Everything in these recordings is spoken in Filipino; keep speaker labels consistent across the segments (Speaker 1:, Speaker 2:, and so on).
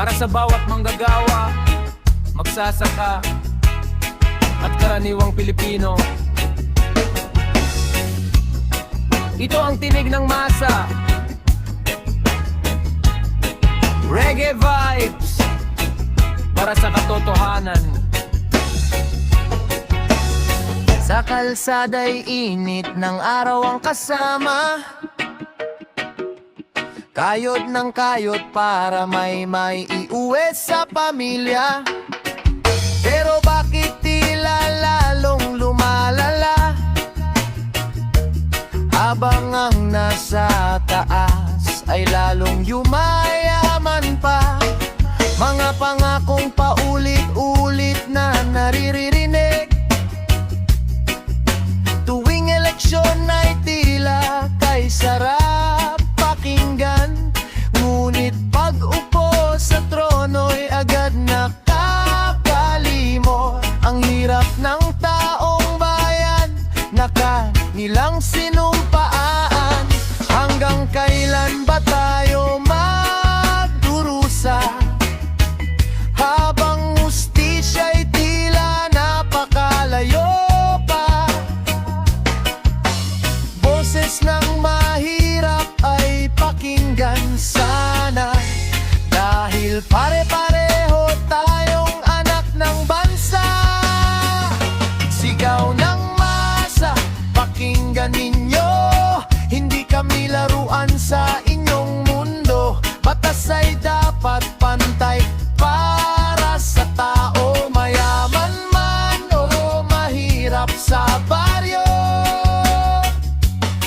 Speaker 1: para sa bawat manggagawa, magsasaka at karaniwang Pilipino. Ito ang tinig ng masa, reggae vibes para sa katotohanan. Sa kalsada'y init ng araw ang kasama, kayod ng kayod para may iuwi sa pamilya. Pero bakit tila lalong lumalala, habang ang nasa taas ay lalong yumayaman pa? Mga pangakong paulit-ulit na naririnig, tuwing eleksyon ay tila kay sarap pakinggan. Ngunit pag upo sa trono'y agad nakakalimo ang hirap ng taong bayan na kanilang sinumpaan. Hanggang kailan ba tayo magdurusa, habang hustisya'y tila napakalayo pa? Boses ng mahirap ay pakinggan sana, dahil pare-pareho tayong anak ng bansa. Sigaw ng masa, pakinggan ninyo, hindi kami laruan sa inyong mundo. Batas ay dapat pantay para sa tao, mayaman man o mahirap sa baryo.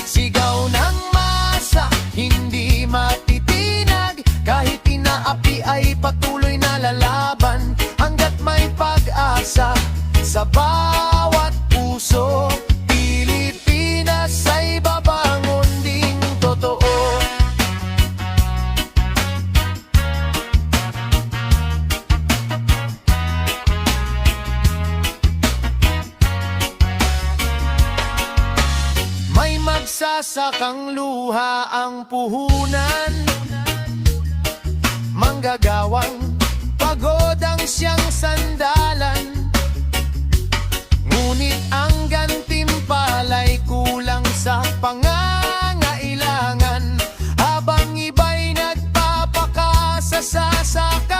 Speaker 1: Sigaw ng masa, hindi matitinag, kahit inaapi ay patuloy na lalaban, hanggat may pag-asa sa bawat puso. Pilipinas ay babangon ding totoo. May magsasakang luha ang puhunan, manggagawang pagod ang siyang sandalan. Ngunit ang gantimpala'y kulang sa pangangailangan, habang iba'y nagpapakasasaka.